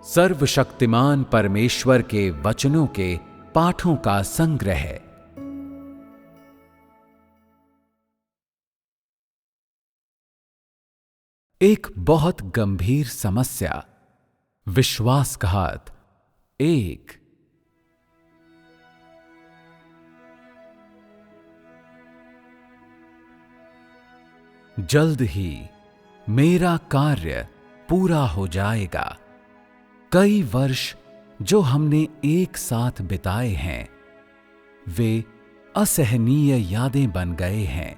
सर्वशक्तिमान परमेश्वर के वचनों के पाठों का संग्रह। एक बहुत गंभीर समस्या, विश्वासघात। एक जल्द ही मेरा कार्य पूरा हो जाएगा। कई वर्ष जो हमने एक साथ बिताए हैं, वे असहनीय यादें बन गए हैं।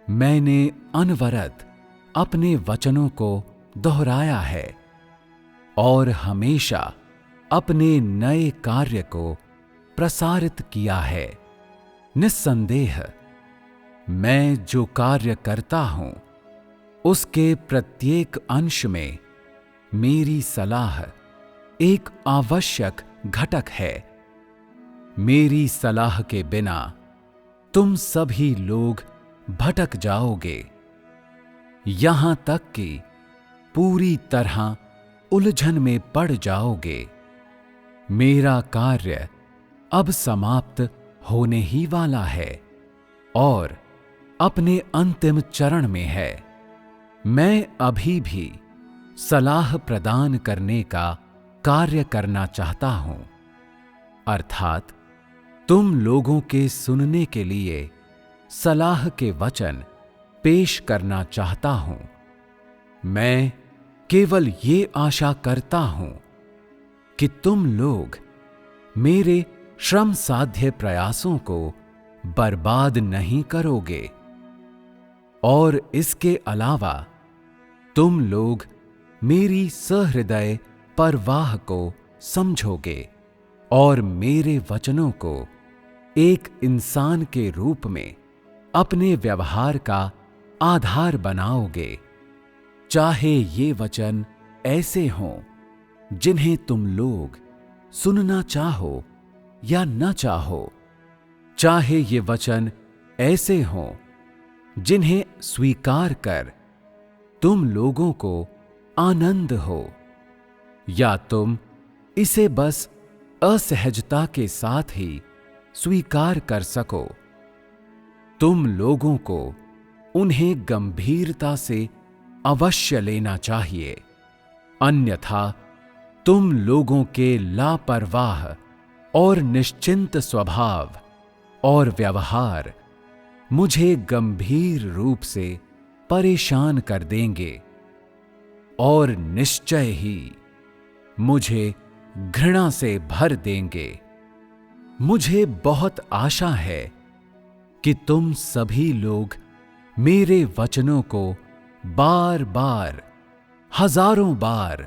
मैंने अनवरत अपने वचनों को दोहराया है और हमेशा अपने नए कार्य को प्रसारित किया है। निस्संदेह मैं जो कार्य करता हूं, उसके प्रत्येक अंश में मेरी सलाह एक आवश्यक घटक है। मेरी सलाह के बिना तुम सभी लोग भटक जाओगे, यहां तक कि पूरी तरह उलझन में पड़ जाओगे। मेरा कार्य अब समाप्त होने ही वाला है और अपने अंतिम चरण में है। मैं अभी भी सलाह प्रदान करने का कार्य करना चाहता हूं, अर्थात तुम लोगों के सुनने के लिए सलाह के वचन पेश करना चाहता हूं। मैं केवल ये आशा करता हूं कि तुम लोग मेरे श्रम साध्य प्रयासों को बर्बाद नहीं करोगे और इसके अलावा तुम लोग मेरी सहृदय परवाह को समझोगे और मेरे वचनों को एक इंसान के रूप में अपने व्यवहार का आधार बनाओगे। चाहे ये वचन ऐसे हों जिन्हें तुम लोग सुनना चाहो या न चाहो, चाहे ये वचन ऐसे हों जिन्हें स्वीकार कर तुम लोगों को आनंद हो, या तुम इसे बस असहजता के साथ ही स्वीकार कर सको। तुम लोगों को उन्हें गंभीरता से अवश्य लेना चाहिए, अन्यथा तुम लोगों के लापरवाह और निश्चिंत स्वभाव और व्यवहार मुझे गंभीर रूप से परेशान कर देंगे और निश्चय ही मुझे घृणा से भर देंगे। मुझे बहुत आशा है कि तुम सभी लोग मेरे वचनों को बार बार, हजारों बार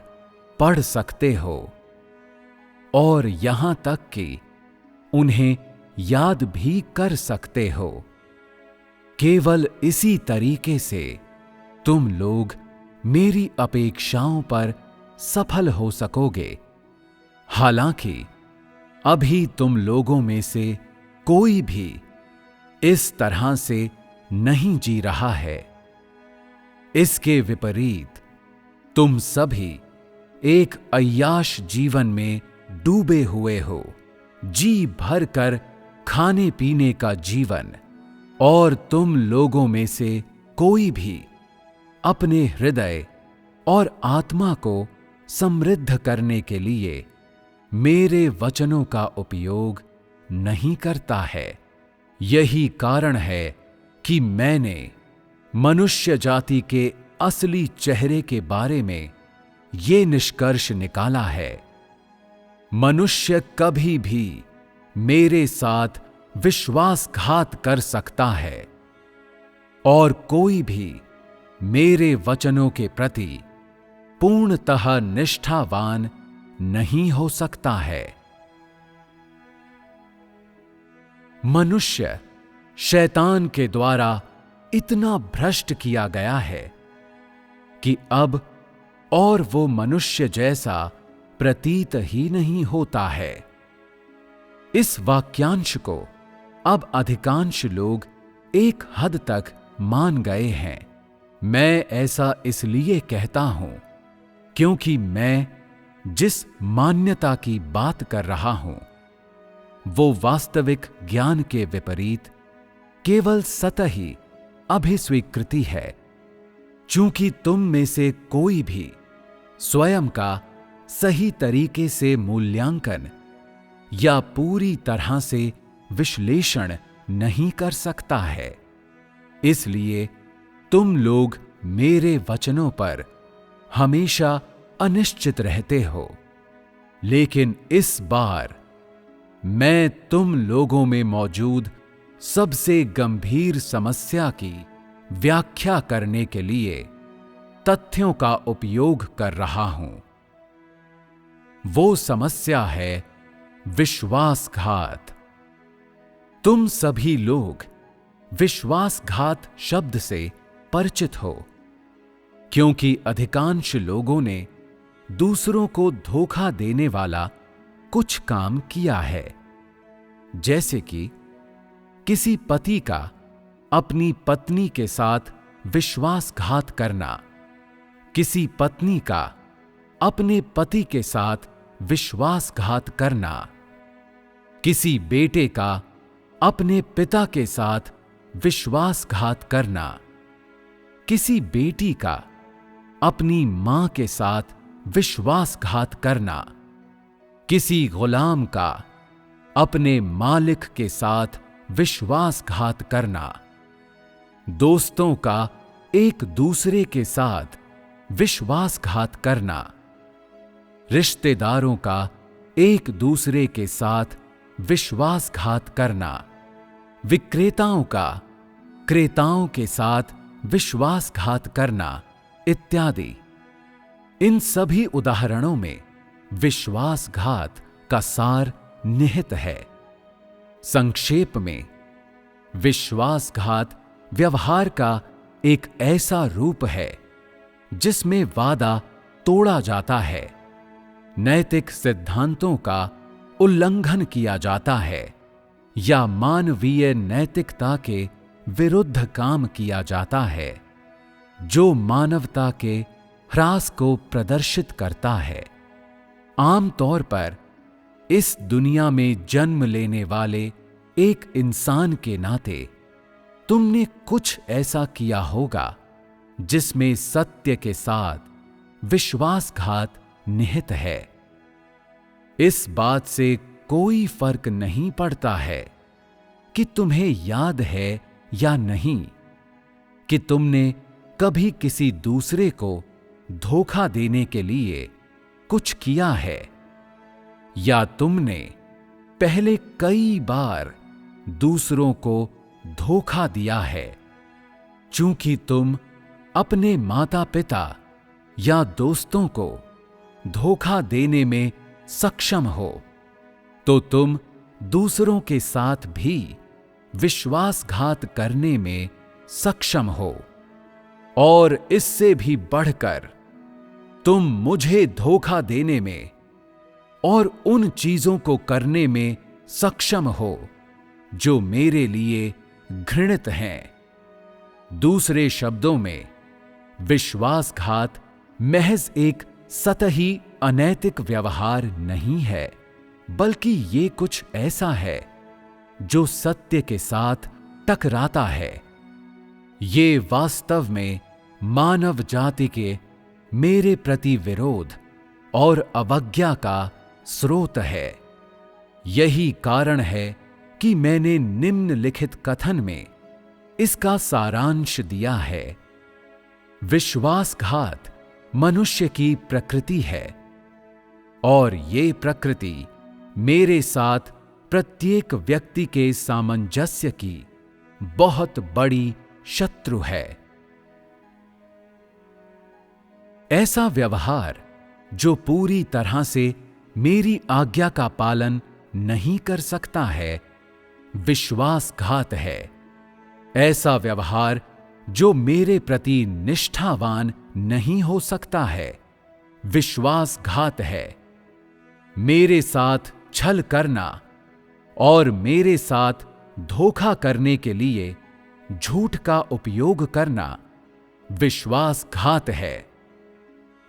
पढ़ सकते हो और यहां तक कि उन्हें याद भी कर सकते हो। केवल इसी तरीके से तुम लोग मेरी अपेक्षाओं पर सफल हो सकोगे। हालांकि अभी तुम लोगों में से कोई भी इस तरह से नहीं जी रहा है। इसके विपरीत तुम सभी एक अय्याश जीवन में डूबे हुए हो, जी भर कर खाने पीने का जीवन, और तुम लोगों में से कोई भी अपने हृदय और आत्मा को समृद्ध करने के लिए मेरे वचनों का उपयोग नहीं करता है। यही कारण है कि मैंने मनुष्य जाति के असली चेहरे के बारे में ये निष्कर्ष निकाला है। मनुष्य कभी भी मेरे साथ विश्वासघात कर सकता है और कोई भी मेरे वचनों के प्रति पूर्णतः निष्ठावान नहीं हो सकता है। मनुष्य शैतान के द्वारा इतना भ्रष्ट किया गया है कि अब और वो मनुष्य जैसा प्रतीत ही नहीं होता है। इस वाक्यांश को अब अधिकांश लोग एक हद तक मान गए हैं। मैं ऐसा इसलिए कहता हूं क्योंकि मैं जिस मान्यता की बात कर रहा हूं वो वास्तविक ज्ञान के विपरीत केवल सतही अभिस्वीकृति है। चूंकि तुम में से कोई भी स्वयं का सही तरीके से मूल्यांकन या पूरी तरह से विश्लेषण नहीं कर सकता है, इसलिए तुम लोग मेरे वचनों पर हमेशा अनिश्चित रहते हो। लेकिन इस बार मैं तुम लोगों में मौजूद सबसे गंभीर समस्या की व्याख्या करने के लिए तथ्यों का उपयोग कर रहा हूं। वो समस्या है विश्वासघात। तुम सभी लोग विश्वासघात शब्द से परिचित हो, क्योंकि अधिकांश लोगों ने दूसरों को धोखा देने वाला कुछ काम किया है, जैसे कि किसी पति का अपनी पत्नी के साथ विश्वासघात करना, किसी पत्नी का अपने पति के साथ विश्वासघात करना, किसी बेटे का अपने पिता के साथ विश्वासघात करना, किसी बेटी का अपनी मां के साथ विश्वासघात करना, किसी गुलाम का अपने मालिक के साथ विश्वासघात करना, दोस्तों का एक दूसरे के साथ विश्वासघात करना, रिश्तेदारों का एक दूसरे के साथ विश्वासघात करना, विक्रेताओं का क्रेताओं के साथ विश्वासघात करना इत्यादि। इन सभी उदाहरणों में विश्वासघात का सार निहित है। संक्षेप में, विश्वासघात व्यवहार का एक ऐसा रूप है जिसमें वादा तोड़ा जाता है, नैतिक सिद्धांतों का उल्लंघन किया जाता है या मानवीय नैतिकता के विरुद्ध काम किया जाता है, जो मानवता के ह्रास को प्रदर्शित करता है। आमतौर पर इस दुनिया में जन्म लेने वाले एक इंसान के नाते तुमने कुछ ऐसा किया होगा जिसमें सत्य के साथ विश्वासघात निहित है। इस बात से कोई फर्क नहीं पड़ता है कि तुम्हें याद है या नहीं कि तुमने कभी किसी दूसरे को धोखा देने के लिए कुछ किया है या तुमने पहले कई बार दूसरों को धोखा दिया है। चूंकि तुम अपने माता पिता या दोस्तों को धोखा देने में सक्षम हो, तो तुम दूसरों के साथ भी विश्वासघात करने में सक्षम हो, और इससे भी बढ़कर तुम मुझे धोखा देने में और उन चीजों को करने में सक्षम हो जो मेरे लिए घृणित हैं। दूसरे शब्दों में, विश्वासघात महज एक सतही अनैतिक व्यवहार नहीं है, बल्कि ये कुछ ऐसा है जो सत्य के साथ टकराता है। ये वास्तव में मानव जाति के मेरे प्रति विरोध और अवज्ञा का स्रोत है। यही कारण है कि मैंने निम्नलिखित कथन में इसका सारांश दिया है। विश्वासघात मनुष्य की प्रकृति है, और ये प्रकृति मेरे साथ प्रत्येक व्यक्ति के सामंजस्य की बहुत बड़ी शत्रु है। ऐसा व्यवहार जो पूरी तरह से मेरी आज्ञा का पालन नहीं कर सकता है, विश्वासघात है। ऐसा व्यवहार जो मेरे प्रति निष्ठावान नहीं हो सकता है, विश्वासघात है। मेरे साथ छल करना और मेरे साथ धोखा करने के लिए झूठ का उपयोग करना विश्वासघात है।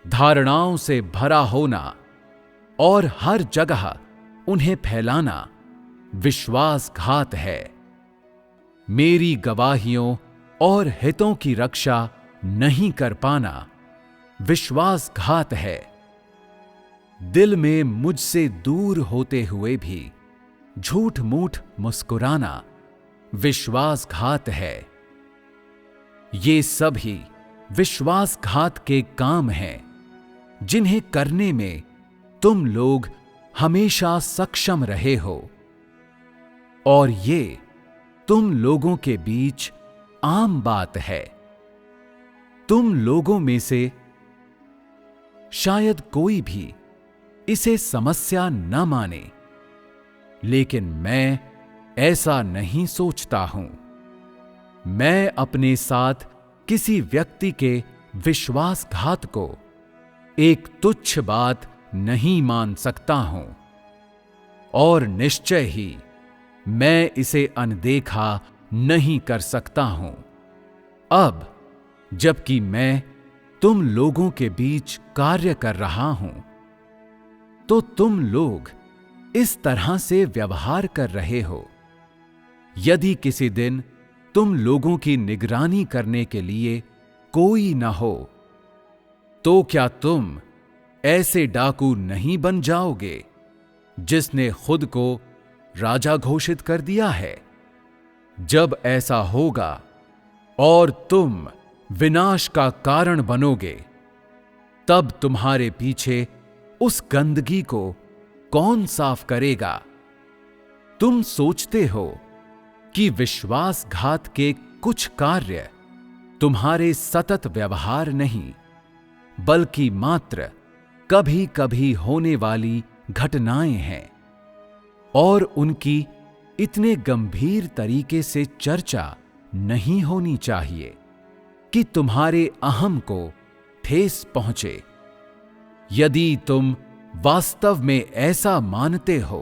धारणाओं से भरा होना और हर जगह उन्हें फैलाना विश्वासघात है। मेरी गवाहियों और हितों की रक्षा नहीं कर पाना विश्वासघात है। दिल में मुझसे दूर होते हुए भी झूठ मूठ मुस्कुराना विश्वासघात है। ये सभी विश्वासघात के काम हैं जिन्हें करने में तुम लोग हमेशा सक्षम रहे हो, और ये तुम लोगों के बीच आम बात है। तुम लोगों में से शायद कोई भी इसे समस्या न माने, लेकिन मैं ऐसा नहीं सोचता हूं। मैं अपने साथ किसी व्यक्ति के विश्वासघात को एक तुच्छ बात नहीं मान सकता हूं, और निश्चय ही मैं इसे अनदेखा नहीं कर सकता हूं। अब जबकि मैं तुम लोगों के बीच कार्य कर रहा हूं, तो तुम लोग इस तरह से व्यवहार कर रहे हो। यदि किसी दिन तुम लोगों की निगरानी करने के लिए कोई न हो, तो क्या तुम ऐसे डाकू नहीं बन जाओगे जिसने खुद को राजा घोषित कर दिया है? जब ऐसा होगा और तुम विनाश का कारण बनोगे, तब तुम्हारे पीछे उस गंदगी को कौन साफ करेगा? तुम सोचते हो कि विश्वासघात के कुछ कार्य तुम्हारे सतत व्यवहार नहीं, बल्कि मात्र कभी कभी होने वाली घटनाएं हैं, और उनकी इतने गंभीर तरीके से चर्चा नहीं होनी चाहिए कि तुम्हारे अहम को ठेस पहुंचे। यदि तुम वास्तव में ऐसा मानते हो,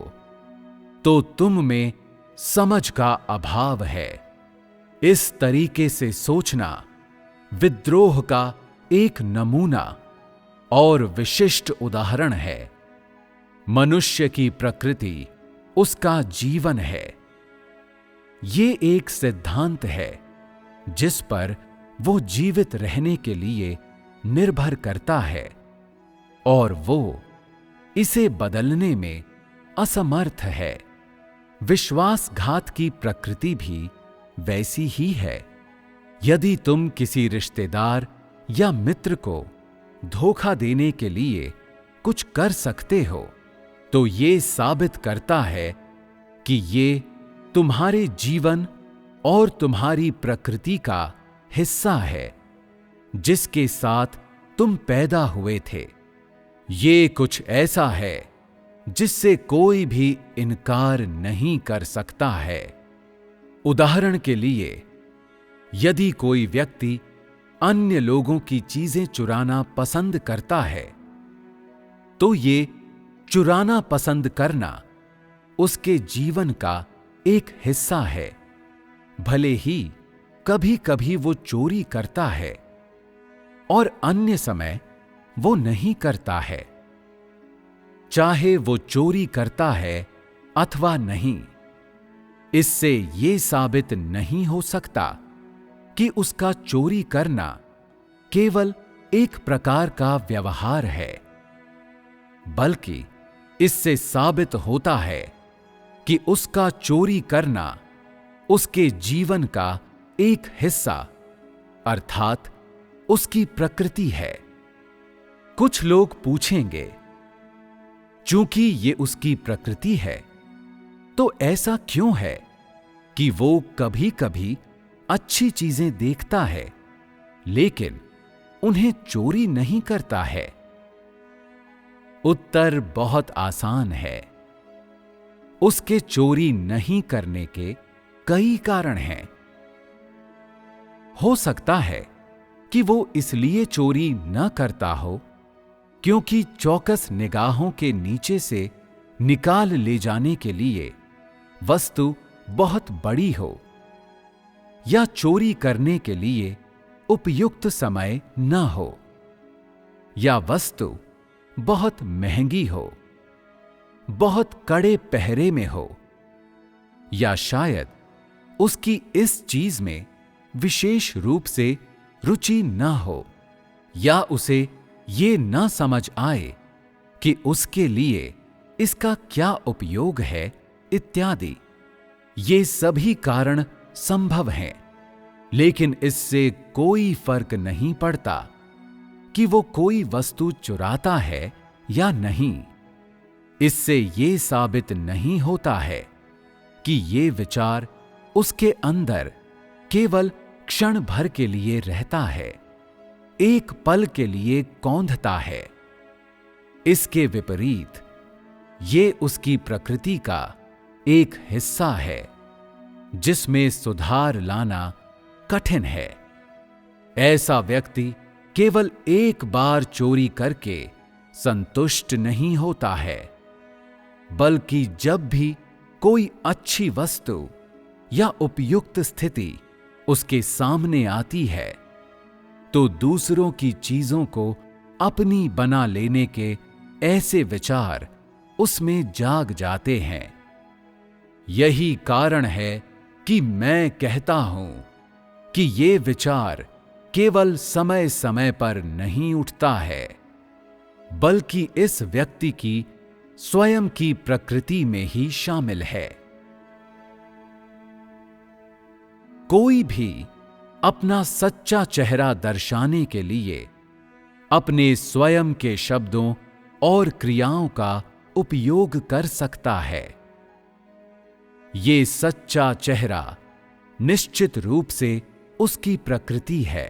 तो तुम में समझ का अभाव है। इस तरीके से सोचना विद्रोह का एक नमूना और विशिष्ट उदाहरण है। मनुष्य की प्रकृति उसका जीवन है। ये एक सिद्धांत है जिस पर वो जीवित रहने के लिए निर्भर करता है, और वो इसे बदलने में असमर्थ है। विश्वासघात की प्रकृति भी वैसी ही है। यदि तुम किसी रिश्तेदार या मित्र को धोखा देने के लिए कुछ कर सकते हो, तो ये साबित करता है कि ये तुम्हारे जीवन और तुम्हारी प्रकृति का हिस्सा है जिसके साथ तुम पैदा हुए थे। ये कुछ ऐसा है जिससे कोई भी इनकार नहीं कर सकता है। उदाहरण के लिए, यदि कोई व्यक्ति अन्य लोगों की चीजें चुराना पसंद करता है, तो ये चुराना पसंद करना उसके जीवन का एक हिस्सा है। भले ही कभी कभी वो चोरी करता है और अन्य समय वो नहीं करता है। चाहे वो चोरी करता है अथवा नहीं, इससे ये साबित नहीं हो सकता कि उसका चोरी करना केवल एक प्रकार का व्यवहार है, बल्कि इससे साबित होता है कि उसका चोरी करना उसके जीवन का एक हिस्सा अर्थात उसकी प्रकृति है। कुछ लोग पूछेंगे, चूंकि ये उसकी प्रकृति है, तो ऐसा क्यों है कि वो कभी कभी अच्छी चीजें देखता है लेकिन उन्हें चोरी नहीं करता है? उत्तर बहुत आसान है। उसके चोरी नहीं करने के कई कारण हैं। हो सकता है कि वो इसलिए चोरी न करता हो क्योंकि चौकस निगाहों के नीचे से निकाल ले जाने के लिए वस्तु बहुत बड़ी हो, या चोरी करने के लिए उपयुक्त समय न हो, या वस्तु बहुत महंगी हो, बहुत कड़े पहरे में हो, या शायद उसकी इस चीज में विशेष रूप से रुचि न हो, या उसे ये न समझ आए कि उसके लिए इसका क्या उपयोग है इत्यादि। ये सभी कारण संभव हैं, लेकिन इससे कोई फर्क नहीं पड़ता कि वो कोई वस्तु चुराता है या नहीं। इससे ये साबित नहीं होता है कि ये विचार उसके अंदर केवल क्षण भर के लिए रहता है, एक पल के लिए कौंधता है। इसके विपरीत ये उसकी प्रकृति का एक हिस्सा है जिसमें सुधार लाना कठिन है। ऐसा व्यक्ति केवल एक बार चोरी करके संतुष्ट नहीं होता है, बल्कि जब भी कोई अच्छी वस्तु या उपयुक्त स्थिति उसके सामने आती है तो दूसरों की चीजों को अपनी बना लेने के ऐसे विचार उसमें जाग जाते हैं। यही कारण है कि मैं कहता हूं कि ये विचार केवल समय समय पर नहीं उठता है, बल्कि इस व्यक्ति की स्वयं की प्रकृति में ही शामिल है। कोई भी अपना सच्चा चेहरा दर्शाने के लिए अपने स्वयं के शब्दों और क्रियाओं का उपयोग कर सकता है। ये सच्चा चेहरा निश्चित रूप से उसकी प्रकृति है।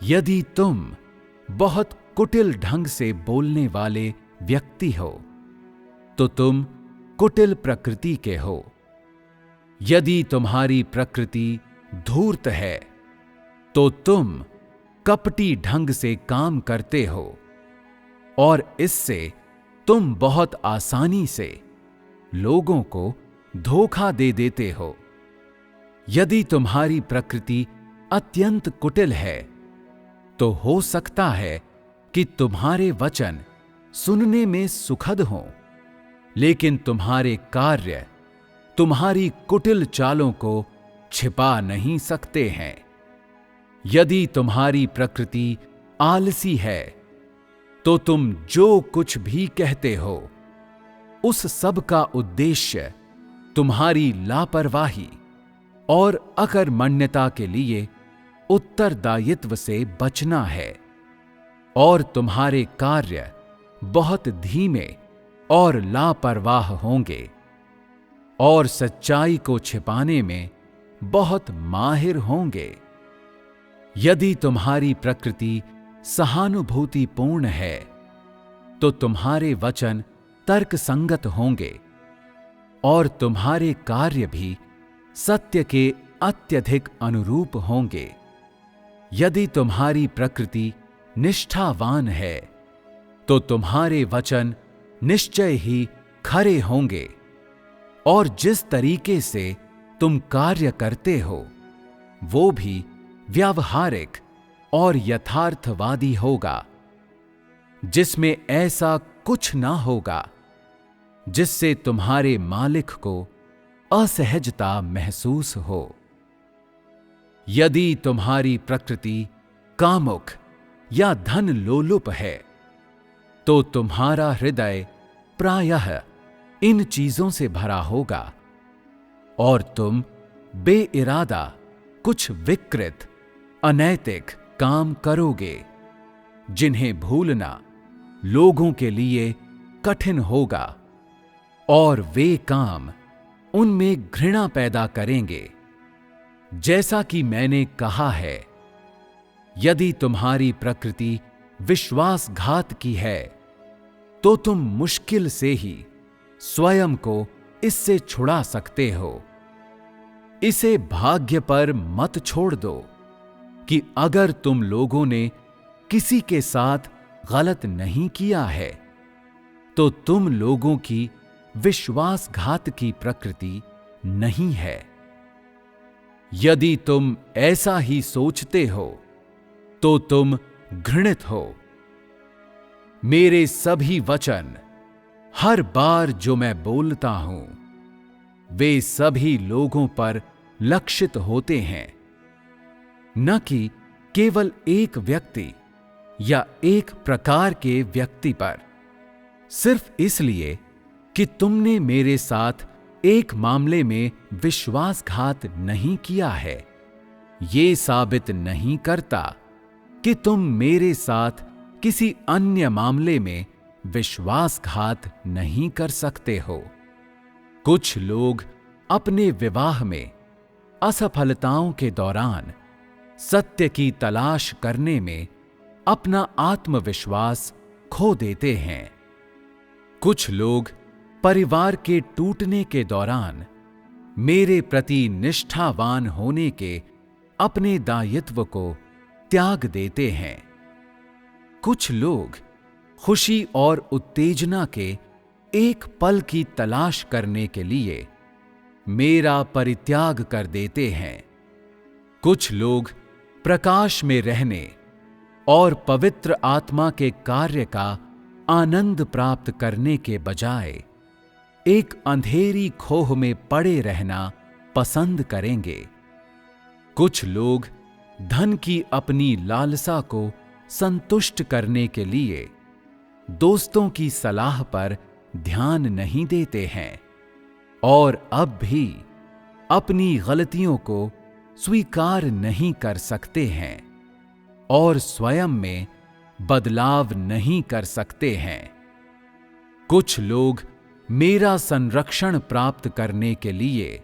यदि तुम बहुत कुटिल ढंग से बोलने वाले व्यक्ति हो तो तुम कुटिल प्रकृति के हो। यदि तुम्हारी प्रकृति धूर्त है तो तुम कपटी ढंग से काम करते हो और इससे तुम बहुत आसानी से लोगों को धोखा दे देते हो। यदि तुम्हारी प्रकृति अत्यंत कुटिल है तो हो सकता है कि तुम्हारे वचन सुनने में सुखद हों, लेकिन तुम्हारे कार्य तुम्हारी कुटिल चालों को छिपा नहीं सकते हैं। यदि तुम्हारी प्रकृति आलसी है तो तुम जो कुछ भी कहते हो उस सब का उद्देश्य तुम्हारी लापरवाही और अकर्मण्यता के लिए उत्तरदायित्व से बचना है, और तुम्हारे कार्य बहुत धीमे और लापरवाह होंगे और सच्चाई को छिपाने में बहुत माहिर होंगे। यदि तुम्हारी प्रकृति सहानुभूतिपूर्ण है तो तुम्हारे वचन तर्कसंगत होंगे और तुम्हारे कार्य भी सत्य के अत्यधिक अनुरूप होंगे। यदि तुम्हारी प्रकृति निष्ठावान है तो तुम्हारे वचन निश्चय ही खरे होंगे और जिस तरीके से तुम कार्य करते हो वो भी व्यावहारिक और यथार्थवादी होगा, जिसमें ऐसा कुछ ना होगा जिससे तुम्हारे मालिक को असहजता महसूस हो। यदि तुम्हारी प्रकृति कामुक या धन लोलुप है तो तुम्हारा हृदय प्रायः इन चीजों से भरा होगा और तुम बेइरादा कुछ विकृत अनैतिक काम करोगे जिन्हें भूलना लोगों के लिए कठिन होगा और वे काम उनमें घृणा पैदा करेंगे। जैसा कि मैंने कहा है, यदि तुम्हारी प्रकृति विश्वासघात की है तो तुम मुश्किल से ही स्वयं को इससे छुड़ा सकते हो। इसे भाग्य पर मत छोड़ दो कि अगर तुम लोगों ने किसी के साथ गलत नहीं किया है तो तुम लोगों की विश्वासघात की प्रकृति नहीं है। यदि तुम ऐसा ही सोचते हो तो तुम घृणित हो। मेरे सभी वचन हर बार जो मैं बोलता हूं वे सभी लोगों पर लक्षित होते हैं, न कि केवल एक व्यक्ति या एक प्रकार के व्यक्ति पर, सिर्फ इसलिए कि तुमने मेरे साथ एक मामले में विश्वासघात नहीं किया है। ये साबित नहीं करता कि तुम मेरे साथ किसी अन्य मामले में विश्वासघात नहीं कर सकते हो। कुछ लोग अपने विवाह में असफलताओं के दौरान सत्य की तलाश करने में अपना आत्मविश्वास खो देते हैं। कुछ लोग परिवार के टूटने के दौरान मेरे प्रति निष्ठावान होने के अपने दायित्व को त्याग देते हैं। कुछ लोग खुशी और उत्तेजना के एक पल की तलाश करने के लिए मेरा परित्याग कर देते हैं। कुछ लोग प्रकाश में रहने और पवित्र आत्मा के कार्य का आनंद प्राप्त करने के बजाय एक अंधेरी खोह में पड़े रहना पसंद करेंगे। कुछ लोग धन की अपनी लालसा को संतुष्ट करने के लिए दोस्तों की सलाह पर ध्यान नहीं देते हैं और अब भी अपनी गलतियों को स्वीकार नहीं कर सकते हैं और स्वयं में बदलाव नहीं कर सकते हैं। कुछ लोग मेरा संरक्षण प्राप्त करने के लिए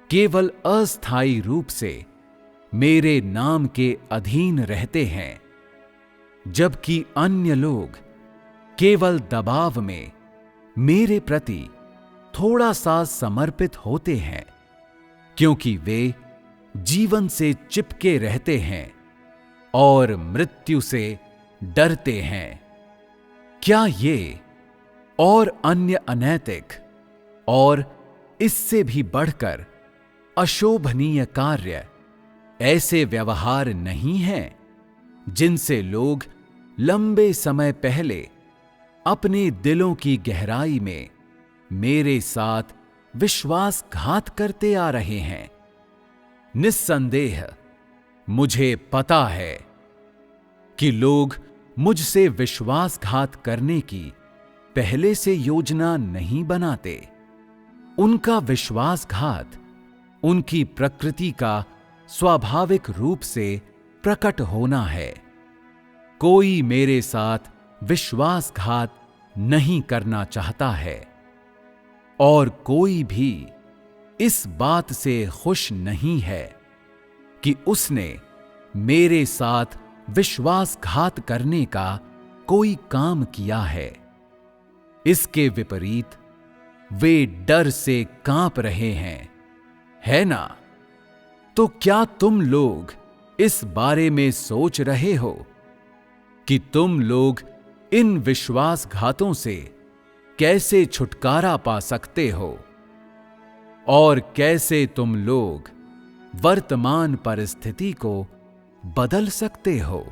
केवल अस्थायी रूप से मेरे नाम के अधीन रहते हैं, जबकि अन्य लोग केवल दबाव में मेरे प्रति थोड़ा सा समर्पित होते हैं, क्योंकि वे जीवन से चिपके रहते हैं और मृत्यु से डरते हैं। क्या ये और अन्य अनैतिक और इससे भी बढ़कर अशोभनीय कार्य ऐसे व्यवहार नहीं हैं जिनसे लोग लंबे समय पहले अपने दिलों की गहराई में मेरे साथ विश्वासघात करते आ रहे हैं? निस्संदेह मुझे पता है कि लोग मुझसे विश्वासघात करने की पहले से योजना नहीं बनाते। उनका विश्वासघात उनकी प्रकृति का स्वाभाविक रूप से प्रकट होना है। कोई मेरे साथ विश्वासघात नहीं करना चाहता है और कोई भी इस बात से खुश नहीं है कि उसने मेरे साथ विश्वासघात करने का कोई काम किया है। इसके विपरीत वे डर से कांप रहे हैं, है ना? तो क्या तुम लोग इस बारे में सोच रहे हो कि तुम लोग इन विश्वासघातों से कैसे छुटकारा पा सकते हो और कैसे तुम लोग वर्तमान परिस्थिति को बदल सकते हो?